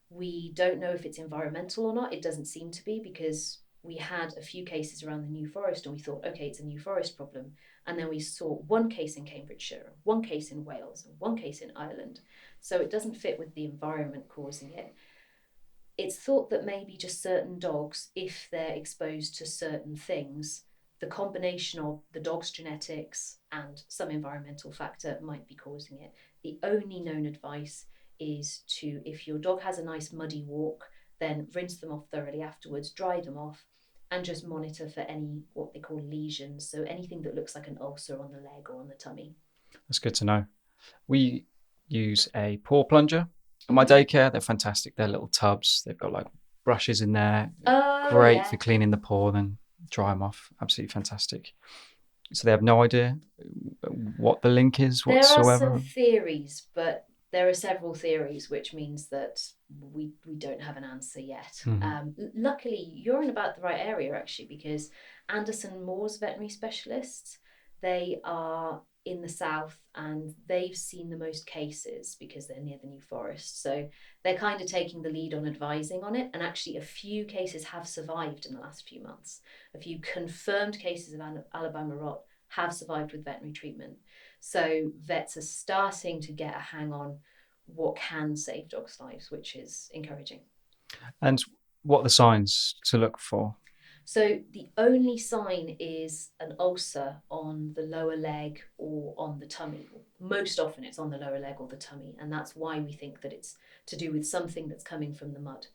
We don't know if it's environmental or not. It doesn't seem to be, because we had a few cases around the New Forest and we thought, okay, it's a New Forest problem. And then we saw one case in Cambridgeshire, one case in Wales, and one case in Ireland. So it doesn't fit with the environment causing it. It's thought that maybe just certain dogs, if they're exposed to certain things, the combination of the dog's genetics and some environmental factor might be causing it. The only known advice is to, if your dog has a nice muddy walk, then rinse them off thoroughly afterwards, dry them off, and just monitor for any what they call lesions. So anything that looks like an ulcer on the leg or on the tummy. That's good to know. We use a paw plunger at my daycare. They're fantastic. They're little tubs. They've got like brushes in there. Great for cleaning the paw, then dry them off. Absolutely fantastic. So they have no idea what the link is whatsoever? There are some theories, but there are several theories, which means that we don't have an answer yet. Luckily, you're in about the right area, actually, because Anderson Moore's veterinary specialists, they are in the south and they've seen the most cases because they're near the New Forest. So they're kind of taking the lead on advising on it. And actually, a few cases have survived in the last few months. A few confirmed cases of Alabama rot have survived with veterinary treatment. So vets are starting to get a hang on what can save dogs' lives, which is encouraging. And what are the signs to look for? So the only sign is an ulcer on the lower leg or on the tummy. Most often it's on the lower leg or the tummy, and that's why we think that it's to do with something that's coming from the mud.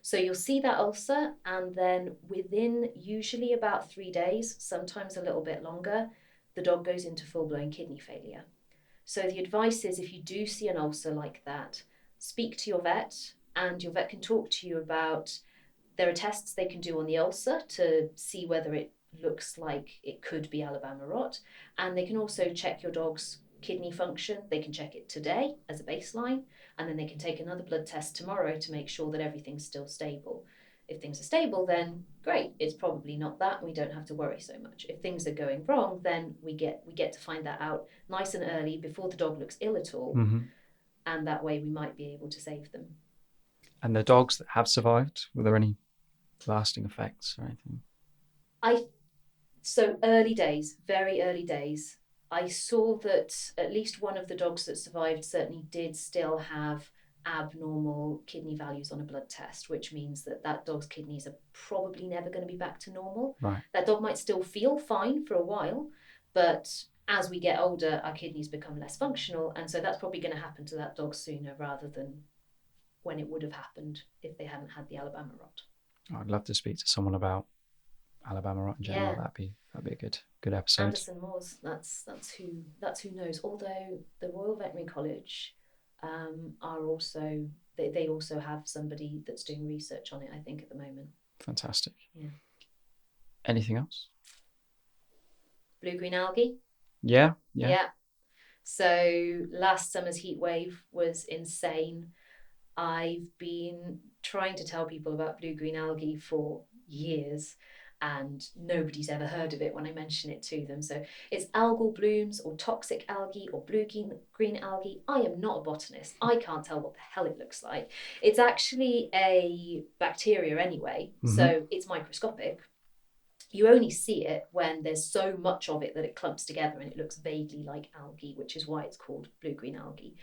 So you'll see that ulcer, and then within usually about 3 days, sometimes a little bit longer, the dog goes into full-blown kidney failure. So the advice is, if you do see an ulcer like that, speak to your vet, and your vet can talk to you about, there are tests they can do on the ulcer to see whether it looks like it could be Alabama rot. And they can also check your dog's kidney function. They can check it today as a baseline, and then they can take another blood test tomorrow to make sure that everything's still stable. If things are stable, then great, it's probably not that, and we don't have to worry so much. If things are going wrong, then we get to find that out nice and early before the dog looks ill at all, and that way we might be able to save them. And the dogs that have survived, were there any lasting effects or anything? So early days, very early days, I saw that at least one of the dogs that survived certainly did still have abnormal kidney values on a blood test, which means that that dog's kidneys are probably never going to be back to normal. Right. That dog might still feel fine for a while, but as we get older, our kidneys become less functional, and so that's probably going to happen to that dog sooner rather than when it would have happened if they hadn't had the Alabama rot. I'd love to speak to someone about Alabama rot in general. Yeah. That'd be a good episode. Anderson Moores, that's who knows. Although the Royal Veterinary College are also, they also have somebody that's doing research on it, I think, at the moment. Fantastic. Yeah. Anything else? Blue-green algae. Yeah. So last summer's heat wave was insane. I've been trying to tell people about blue-green algae for years, and nobody's ever heard of it when I mention it to them. So it's algal blooms or toxic algae or blue-green algae. I am not a botanist. I can't tell what the hell it looks like. It's actually a bacteria anyway, so it's microscopic. You only see it when there's so much of it that it clumps together and it looks vaguely like algae, which is why it's called blue-green algae.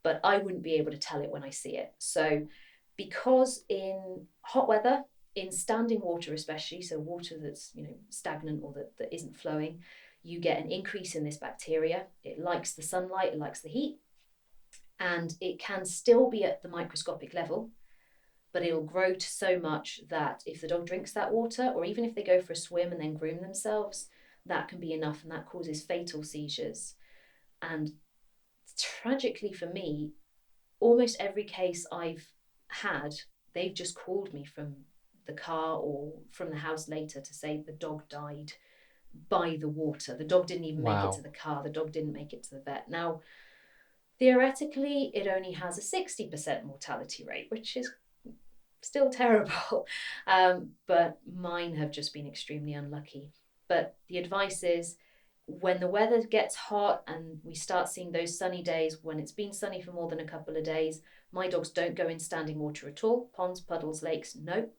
But I wouldn't be able to tell it when I see it. So because in hot weather, in standing water especially, so water that's stagnant or that isn't flowing, you get an increase in this bacteria. It likes the sunlight, it likes the heat, and it can still be at the microscopic level, but it'll grow to so much that if the dog drinks that water, or even if they go for a swim and then groom themselves, that can be enough, and that causes fatal seizures. And tragically for me, almost every case I've had, they've just called me from the car or from the house later to say the dog died by the water. The dog didn't even make it to the car. The dog didn't make it to the vet. Now, theoretically, it only has a 60% mortality rate, which is still terrible. But mine have just been extremely unlucky. But the advice is, when the weather gets hot and we start seeing those sunny days, when it's been sunny for more than a couple of days, my dogs don't go in standing water at all. Ponds, puddles, lakes, no.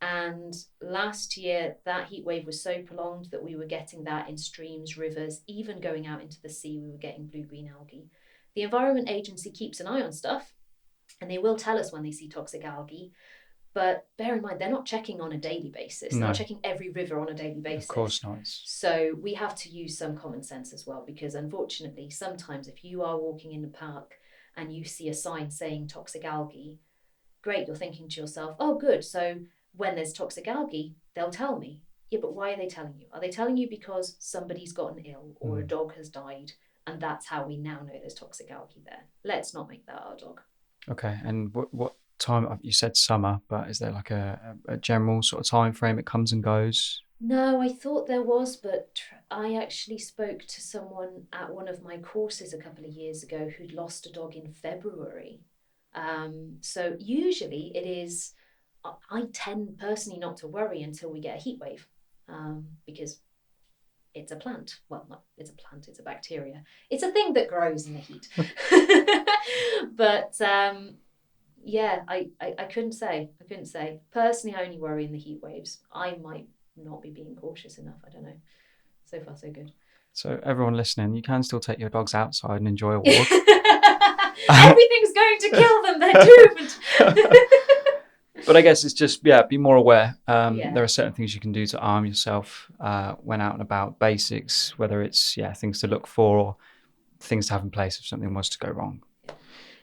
And last year, that heat wave was so prolonged that we were getting that in streams, rivers, even going out into the sea, we were getting blue-green algae. The Environment Agency keeps an eye on stuff, and they will tell us when they see toxic algae. But bear in mind, they're not checking on a daily basis. They're not checking every river on a daily basis. Of course not. So we have to use some common sense as well, because unfortunately, sometimes if you are walking in the park and you see a sign saying toxic algae, great, you're thinking to yourself, oh, good. So when there's toxic algae, they'll tell me. Yeah, but why are they telling you? Are they telling you because somebody's gotten ill or a dog has died, and that's how we now know there's toxic algae there? Let's not make that our dog. Okay, and what time, you said summer, but is there like a general sort of time frame it comes and goes? No, I thought there was, but I actually spoke to someone at one of my courses a couple of years ago who'd lost a dog in February. So usually it is, I tend personally not to worry until we get a heat wave, because it's a plant. Well, not it's a plant, it's a bacteria. It's a thing that grows in the heat. But yeah, I couldn't say. Personally, I only worry in the heat waves. I might not be being cautious enough. I don't know. So far, so good. So everyone listening, you can still take your dogs outside and enjoy a walk. Everything's going to kill them. They're doomed. But I guess it's just, be more aware. There are certain things you can do to arm yourself when out and about. Basics, whether it's things to look for or things to have in place if something was to go wrong.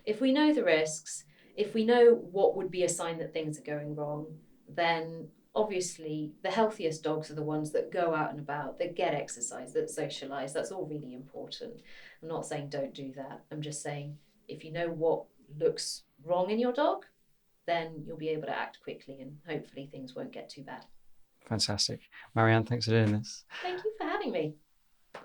If we know the risks, if we know what would be a sign that things are going wrong, then obviously the healthiest dogs are the ones that go out and about, that get exercise, that socialise. That's all really important. I'm not saying don't do that. I'm just saying if you know what looks wrong in your dog, then you'll be able to act quickly and hopefully things won't get too bad. Fantastic. Marianne, thanks for doing this. Thank you for having me.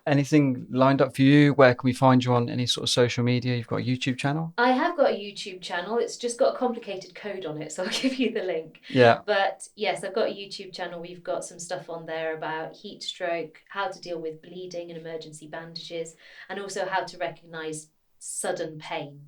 Anything lined up for you? Where can we find you on any sort of social media? You've got a YouTube channel? I have got a YouTube channel. It's just got a complicated code on it, so I'll give you the link. Yeah. But yes, I've got a YouTube channel. We've got some stuff on there about heat stroke, how to deal with bleeding and emergency bandages, and also how to recognise sudden pain.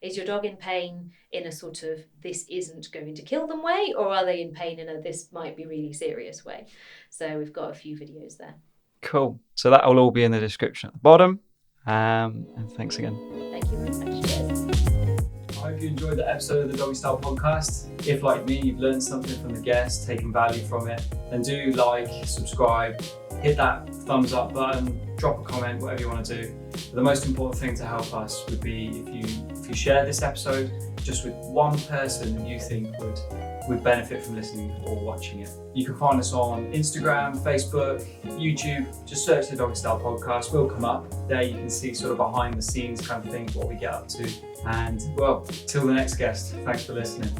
Is your dog in pain in a sort of this isn't going to kill them way, or are they in pain in a this might be really serious way? So we've got a few videos there. Cool. So that will all be in the description at the bottom. And thanks again. Thank you very much. Cheers. I hope you enjoyed the episode of the Doggy Style podcast. If, like me, you've learned something from the guest, taken value from it, then do like, subscribe, hit that thumbs up button, drop a comment, whatever you want to do. But the most important thing to help us would be if you share this episode just with one person that you think would benefit from listening or watching it. You can find us on Instagram, Facebook, YouTube. Just search the Doggy Style podcast. We'll come up. There you can see sort of behind the scenes kind of thing, what we get up to. And well, till the next guest, thanks for listening.